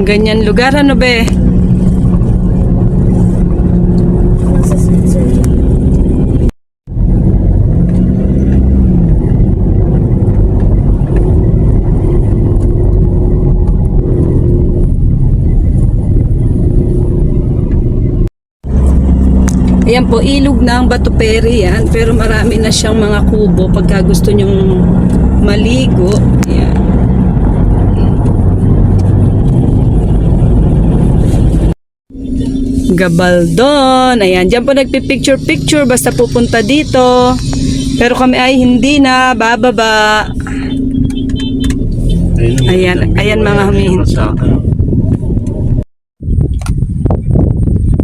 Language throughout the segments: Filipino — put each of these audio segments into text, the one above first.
ganyan lugar, ano be? Nasa Switzerland. Ayan po, ilog ng Batuperi yan. Pero marami na siyang mga kubo pagka gusto nyong maligo. Ayan. Gabaldon. Ayan, dyan po nagpipicture-picture basta pupunta dito. Pero kami ay hindi na bababa. Ayan, ayan mga humihinto.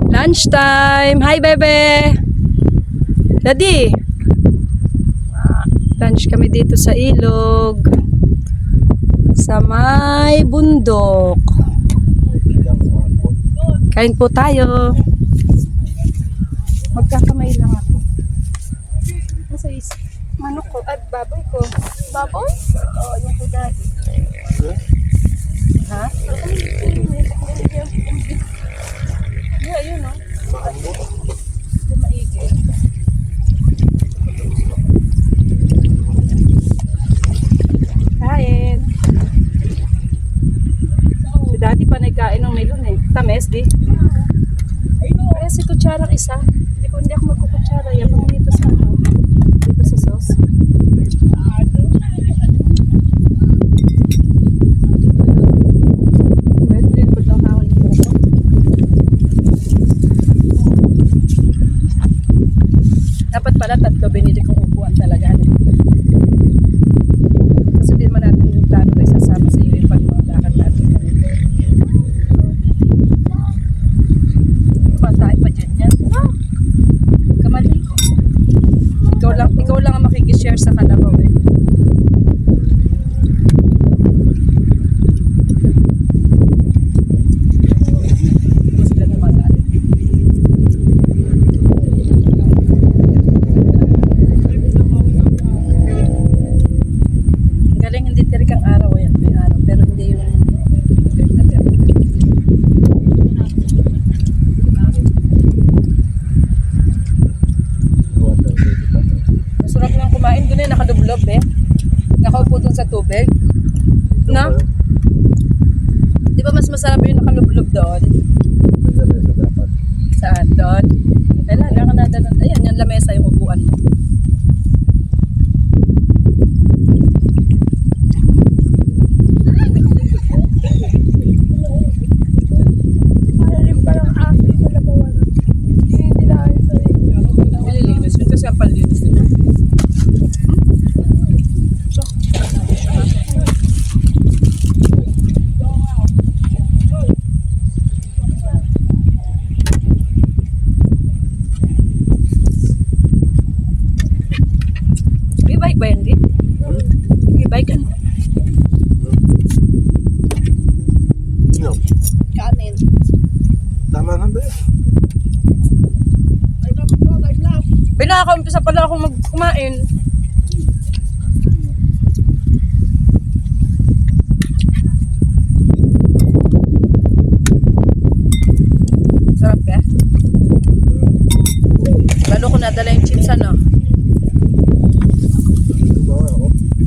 Lunchtime! Hi, bebe! Daddy! Lunch kami dito sa ilog. Sa may bundok. Kain po tayo. Magkakamay lang ako. Nasa manok ko at baboy ko. Baboy? Oo, yung po daddy. Ha? Yeah, yun o. Hindi maigi. Kain. Si daddy pa nagkain ng melon eh. Tames di. Kaya si kutsarang isa. Hindi ako magkukutsara. Yan pang dito sa ano. Dito sa sauce. Dapat pala tatlo binili kong upuan talaga. Kasi di naman natin yung plano na isasama sa iyo pag mga lakad natin ganito. Patay pa dyan yan. Kamaligo. Ikaw lang ang makikishare sa kalabaw eh. Sila naman. Galing hindi tirik ang araw yan. May araw. Pero hindi yung tirik na tirik. Masarap lang kumain. Doon eh, nakadublob eh. Nakaupo dun sa tubig. No? Di ba mas masarap yung nakalublob doon? Saan? Doon? Kailan ka na doon. Ayan, yung lamesa yung upuan mo. Malalim pa lang akin talaga wala. Hindi nila ayos sa inyo. Nililinis yun kasi ang panlinis nila. May bike ba yan, di? May bike ka na. Kanin. Tama na ba? Pinakaumpisa pala akong kumain. Sarap eh. Lalo ko nadala yung chips ano.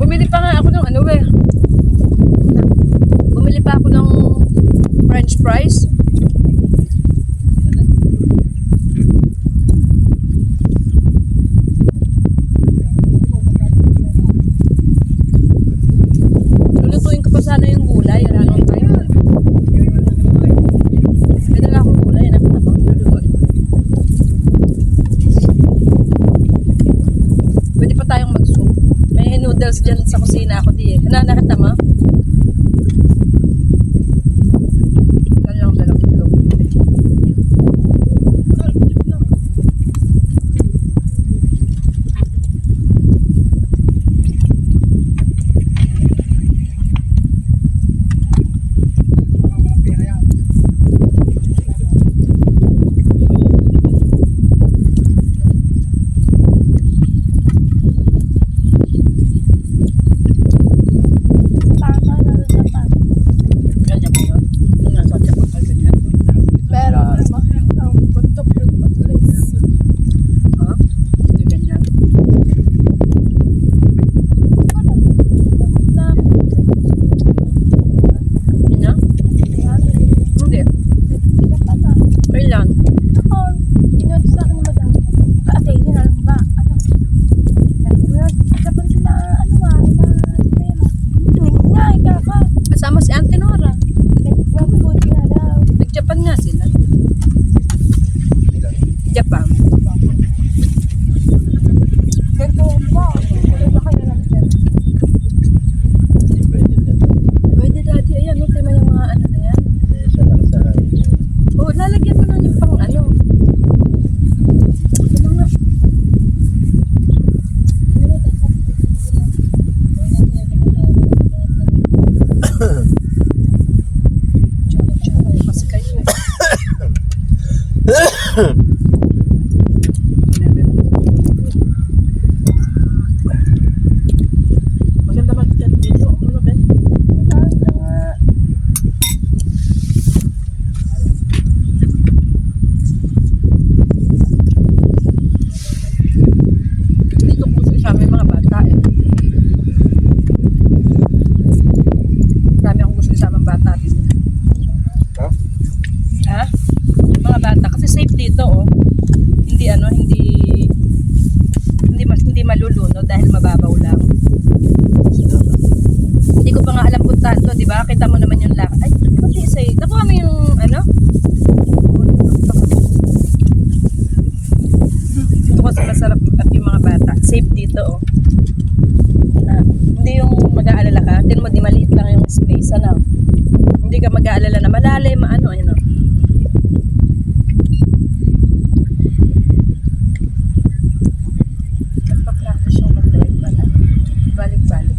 Bumili pa nga ako ng ano eh. Bumili pa ako ng French fries. Lulutuin ko pa sana yung gulay. Ano ang time? May dala akong gulay. Ano ba? Lulutuin. Pwede pa tayong mag-soup. May noodles dyan sa kusina ako di eh. Nakita mo? Ano lang Maganda mag-chat dito. Ano ba? Maganda nga. Dito po sa amin mga bata eh. Marami akong gusto isamang bata dito. Ha? Ha? Mga bata kasi safe dito oh. Hindi hindi malulunod dahil mababaw lang. Hindi ko pa nga alam puntahan to, di ba? Kita mo naman yung lakad. Ay, pati say. Nakuha mo yung ano? Dito kasi masarap at yung mga bata. Safe dito oh. Hindi yung mag-aalala ka. Tingnan mo, di maliit lang yung space. Ano? Hindi ka mag-aalala na malalim, ano. Nagpa-practice yung mag-drive pala. Balik-balik.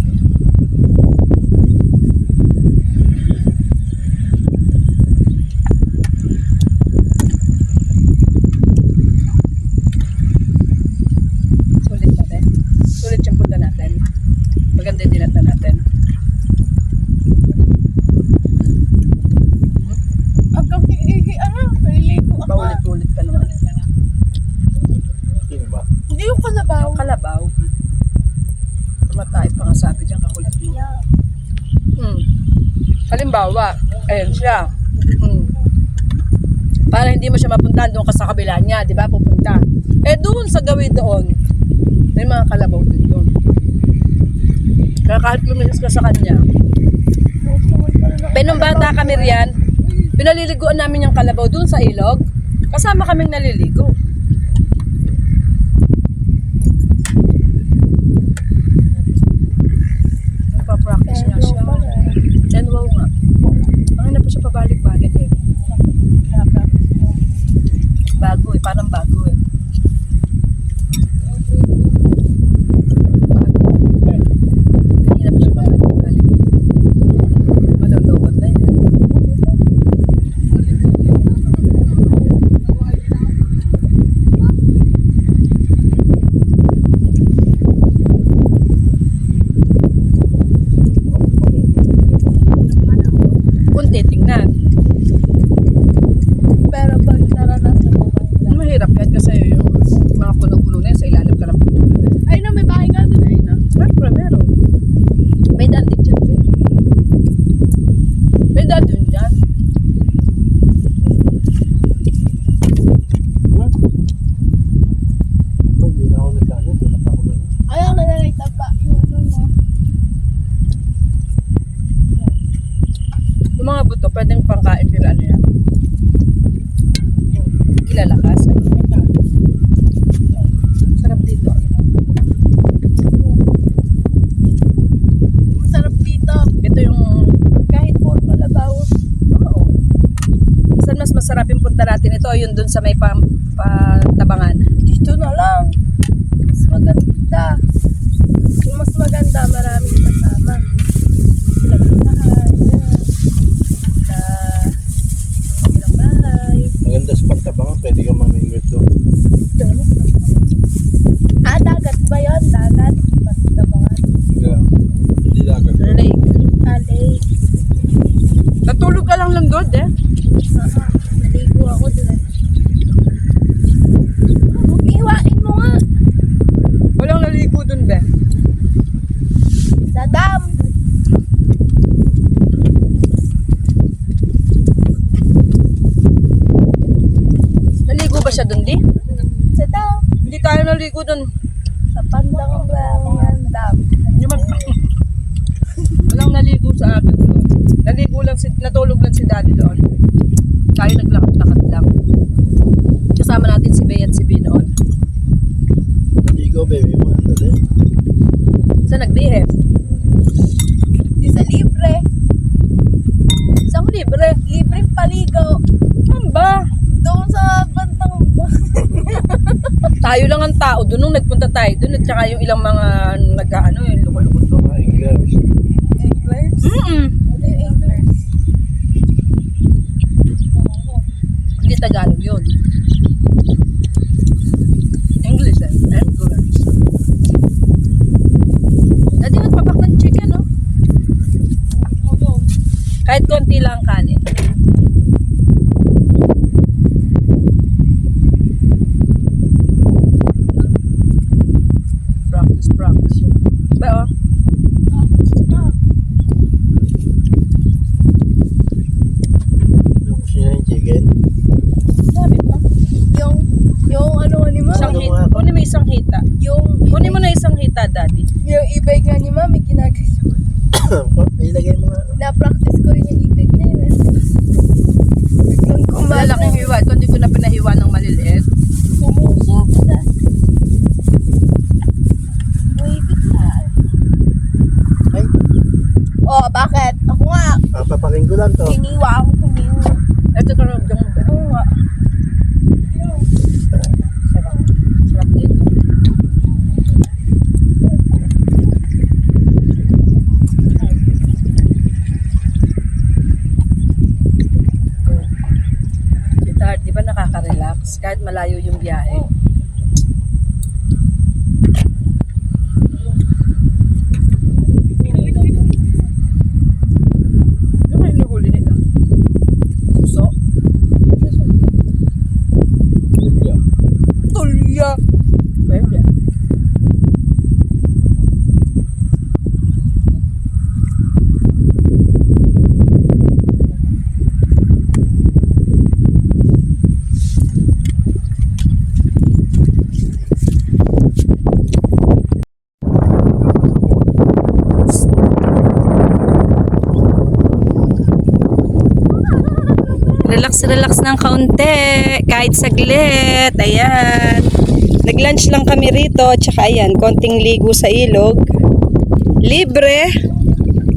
Sulit na din. Sulit yung punta natin. Maganda yung dinat na natin. Hanggang naliligo ako. Paulit-ulit pa naman. Sino ba? Hindi yung kalabaw. Kalabaw. Tumatay pa nga sabi dyan, kakulit mo. Halimbawa, ayun siya. Para hindi mo siya mapuntahan doon ka sa kabila niya, di ba? Pupunta. Eh doon sa gawin doon, may mga kalabaw din doon. Kaya kahit lumilis ka sa kanya, nung bata kami riyan, pinaliliguan namin yung kalabaw doon sa ilog. Kasama kaming naliligo. Nagpa-practice nga siya. And wow nga. Ang na po siya pabalik-balik eh. Bago eh, parang bago eh. Hindi na po siya pabalik-balik. Malulobot na yan. Kunti, tingnan. Pero pag naranasan mo ba? Mahirap yan kasi yung mga puno-puno na yan, sa ilalim ka ng puno na yan. Ay na, may bahay nga doon ay na. Siyempre, meron. May daan din dyan, be. May daan din dyan. Hindi na ako nagkano. Hindi na pa ako ganun. Ayaw na nalita pa. Yung ano mo. Yung mga buto, pwedeng pangkain sila ano yan. Ilalakas. Sarap dito. Masarap dito. Ito yung, Kahit po kalabaw. oo. Saan mas masarap yung punta natin ito? Yun dun sa may patabangan. Dito na lang. Mas maganda. Yung mas maganda, maraming kasama. Pinagpuntahan. Ilang bahay. Maganda sa pagtabangan. Pwede ka mamingwit doon. Dagat ba yun? Dagat. Pagtabangan. Hindi dagat. Lake. Alay. Natulog ka lang lang doon, eh. Naligo ako doon. Iwain mo nga. Walang naligo doon, be. Sa dam. Naligo ba siya doon, di? Sa dam. Hindi tayo naligo doon. Sa pandang ng dam. Yung walang naligo sa atin doon. Natulog lang si daddy doon. Tayo naglakad-lakad lang. Kasama natin si Bey at si B noon. Naligo, baby mo. Ano din? Sa nag-BF. Di sa libre. Isang libre. Libreng paligo. Ano ba? Doon sa bantang Tayo lang ang tao doon nung nagpunta tayo doon at saka yung ilang mga nag-ano yung luko-luko doon. Mga English. anglers. Ano yung anglers? Hindi Tagalog yun. Ilagay mo nga. Na-practice ko rin yung ibig na yun. Biglang kumala. Malalaking hiwa. Ito hindi ko na pinahiwa ng maliliit. Sumusok na. Buibig na. Ay, Oh, bakit? Ako nga. papapaking ko lang to. Hiniwa ako kumiwa. Ito tunog yung Oo nga. sarap. Sarap dito. Sweetheart, di ba nakaka-relax? Kahit malayo yung biyahe. Ano kayo nahuli nila? Suso? Tulya. Tulya! Pwede. Relax ng kaunti, kahit saglit. Ayan. Nag-lunch lang kami rito, tsaka ayan, konting ligo sa ilog. Libre.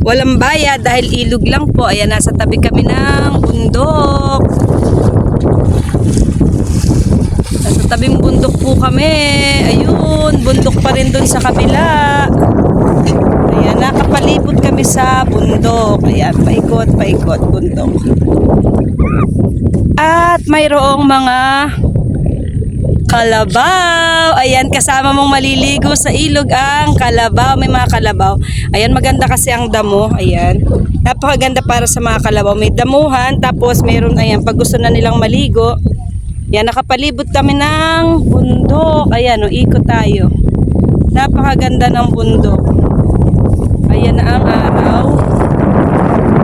Walang bayad dahil ilog lang po. Ayan, nasa tabi kami ng bundok. Nasa tabing bundok po kami. Ayun, bundok pa rin dun sa kabila. Ayan, nakapalibot kami sa bundok. Ayan, paikot, bundok. At mayroong mga kalabaw. Ayan, kasama mong maliligo sa ilog ang kalabaw. May mga kalabaw. Ayan, maganda kasi ang damo. Ayan. Napakaganda para sa mga kalabaw. May damuhan. Tapos meron, ayan, pag gusto na nilang maligo. Ayan, nakapalibot kami ng bundok. Ayan, o, ikot tayo. Napakaganda ng bundok. Ayan na ang araw.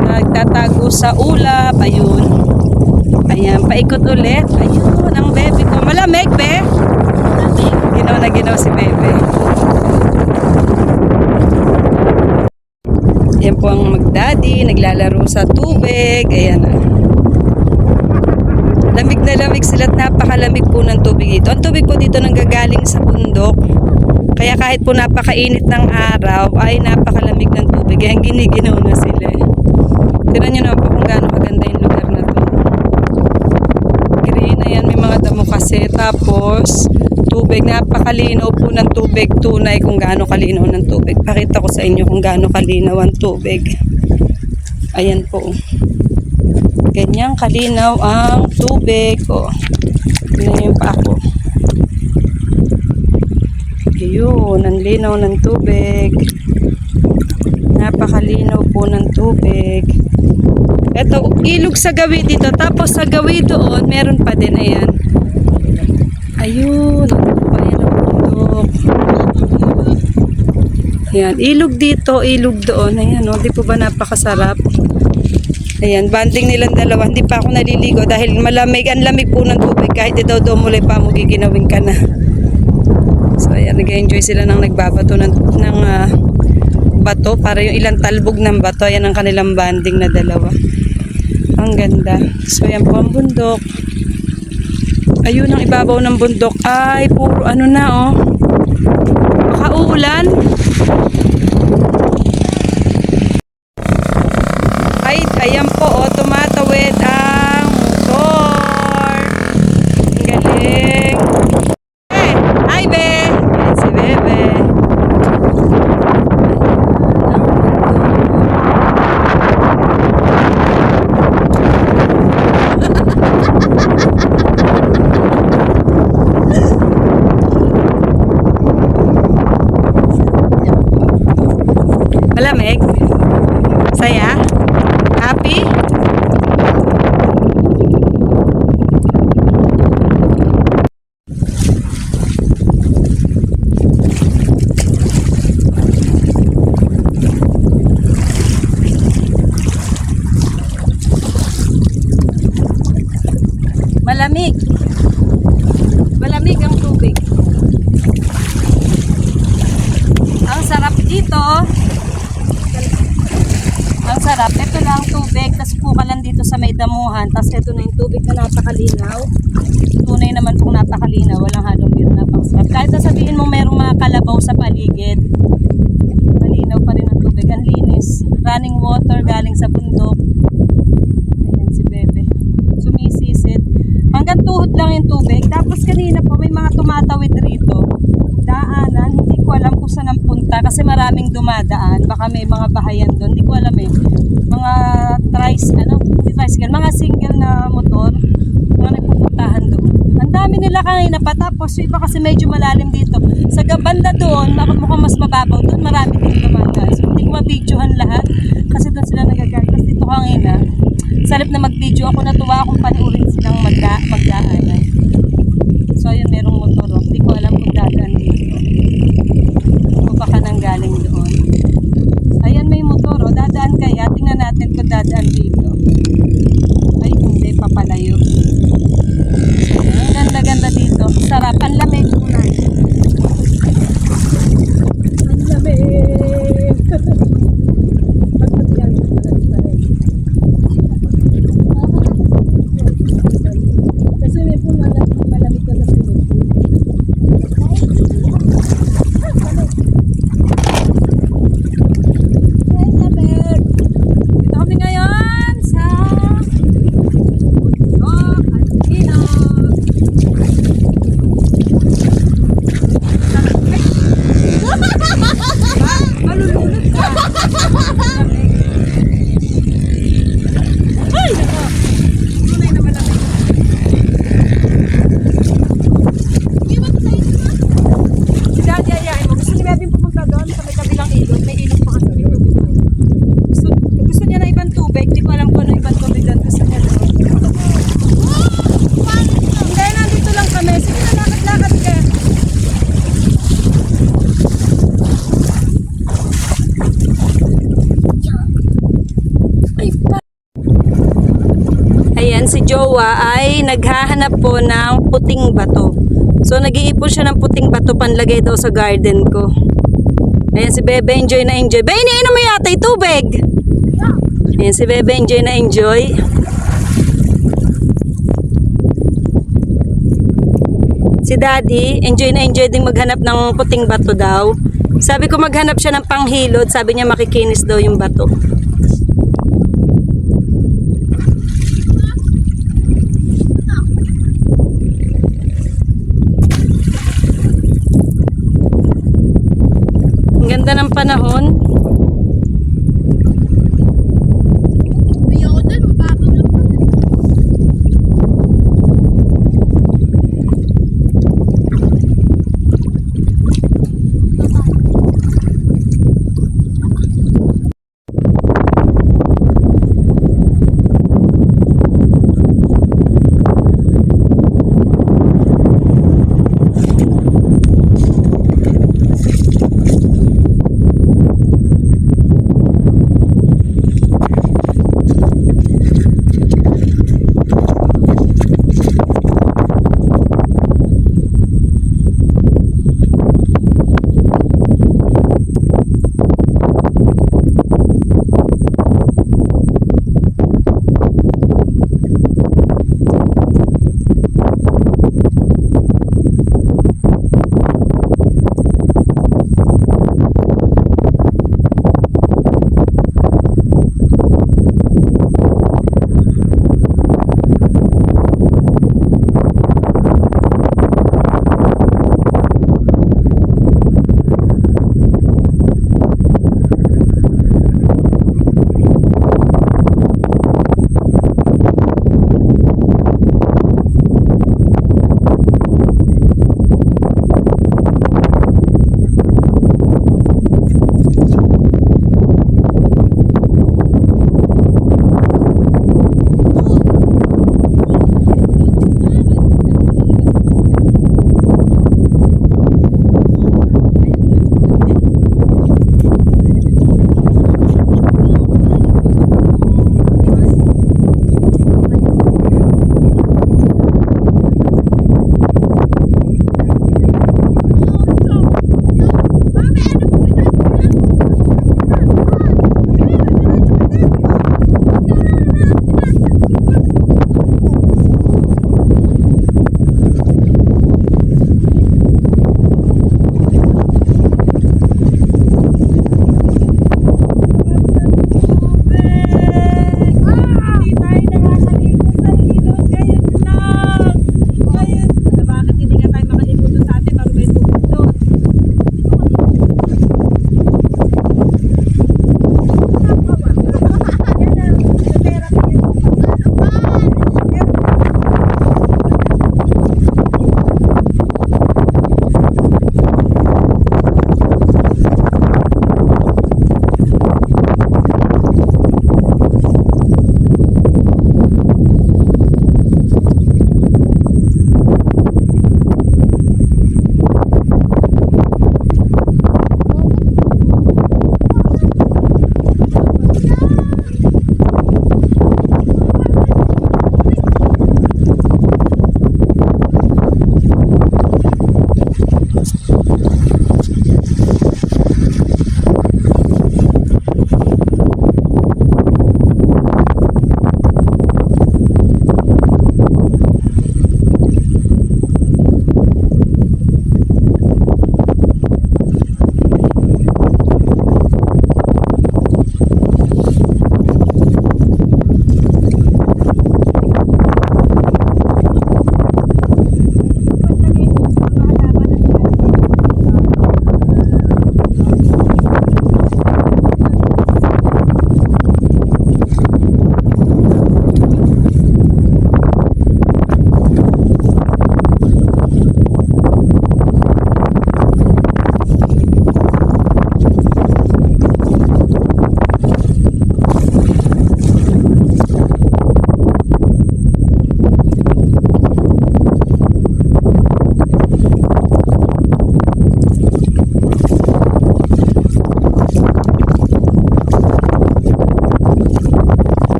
Nagtatago sa ulap. Ayun. Ayan, paikot ulit. Ayun, ang bebe ko. Malamig, be? Ginaw na ginaw si bebe. Ayan po ang magdaddy. Naglalaro sa tubig. Ayan na. Lamig na lamig sila at napakalamig po ng tubig dito. Ang tubig po dito nanggagaling sa bundok. Kaya kahit po napakainit ng araw, ay napakalamig ng tubig. Kaya giniginaw na sila. Tignan nyo na po kung gaano kaganda yung lugar na to. Green, ayan, may mga damo kasi. Tapos, tubig, napakalinaw po ng tubig. Tunay kung gaano kalinaw ng tubig. Pakita ko sa inyo kung gaano kalinaw ang tubig. Ayan po. Ganyang kalinaw ang tubig. O, tingnan nyo pa ako. Ayun, ang linaw ng tubig. Napakalinaw po ng tubig. Ito, ilog sa gawi dito. Tapos sa gawi doon, meron pa din. Ayan. Ayun. Ayan ang bundok. Ayan. Ilog dito, ilog doon. Ayan, o. Di po ba napakasarap? Ayan, banding nilang dalawa. Hindi pa ako naliligo dahil malamig. Ang lamig po ng tubig. Kahit ito dumulay pa mo, giginawin ka na. So, ayan. Nag-enjoy sila ng nagbabato ng bato. Para yung ilang talbog ng bato. Ayan ang kanilang banding na dalawa. Ang ganda. So, ayan po ang bundok. Ayun, ang ibabaw ng bundok ay puro ano na, oh. Baka uulan. Ay, ayan po, oh. Tumatawid ang motor. Ang galing. Hey, hi, be. Ayan si Bebe. Malamig? Saya? Happy? Malamig. Malamig ang tubig. Ang sarap dito. dito sa may damuhan. Tapos ito na yung tubig na napakalinaw. Tunay naman pong napakalinaw. Walang halong biro, napakasarap. Kahit na sabihin mo merong mga kalabaw sa paligid, malinaw pa rin ang tubig. Ang linis. Running water galing sa bundok. Ayan si Bebe. Sumisisid. Hanggang tuhod lang yung tubig. Tapos kanina po may mga tumatawid rito. Daanan, hindi ko alam kung saan ang punta kasi maraming dumadaan. Baka may mga bahayan doon. Hindi ko alam eh. Mga hindi tricycle, mga single na motor. Mga nagpupuntahan doon. Ang dami nila kanina pa. Tapos yung iba kasi medyo malalim dito. Sa banda doon, mukhang mas mababaw. Doon marami din dumadaan. So hindi ko ma-videohan lahat kasi doon sila nagagalit. Tapos dito kanina, sa halip na mag-video ako, natuwa akong panuurin silang magdaanan. So ayun, merong motor. Oh. Hindi ko alam kung dadaan dito. O baka nang galing doon. Ayan, may motor. Oh. Dadaan kaya. Tingnan natin kung dadaan dito. Ay, hindi. Papalayo. Ang ganda-ganda dito. Sarap. Ang lamig. Ang lamig. Pagpatyan, malamig pa rin. Kasi may po malamig ka sa swimming pool. Ay, lamig. Dito kami ngayon sa malulunod ka. Ay, nako. Tunay na malamig. Si Daddy, ayayin mo. Gusto ni Bebing pumunta doon sa may kabilang ilog. May ilog pa kasi may tubig doon. Gusto niya na ibang tubig. Di ko alam kung ano ibang tubig doon. Gusto niya doon. Hindi, nandito lang kami. Sige na, lakad-lakad ka. Ayan, si Jowa ay naghahanap po ng puting bato. So, nag-iipon siya ng puting bato panlagay daw sa garden ko. Ayan, si Bebe enjoy na enjoy. Bebe, iniinom mo yata yung tubig. Ayan, si Bebe enjoy na enjoy. Si Daddy, enjoy na enjoy ding maghanap ng puting bato daw. Sabi ko maghanap siya ng panghilod. Sabi niya makikinis daw yung bato. Ang ganda ng panahon. Ayoko doon, mababaw lang pa.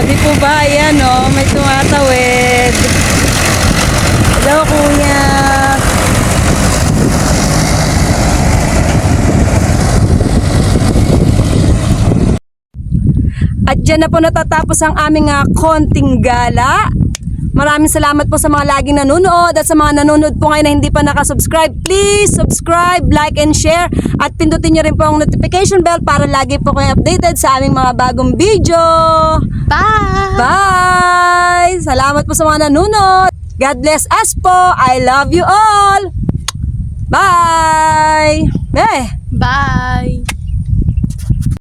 di po ba? Ayan, may tumatawid. Hello, kuya. At dyan na po natatapos ang aming konting gala. Maraming salamat po sa mga laging nanonood at sa mga nanonood po ngayon na hindi pa nakasubscribe. Please subscribe, like, and share. At pindutin nyo rin po ang notification bell para lagi po kayo updated sa aming mga bagong video. Bye! Bye! Salamat po sa mga nanonood. God bless us po. I love you all. Bye! Bye!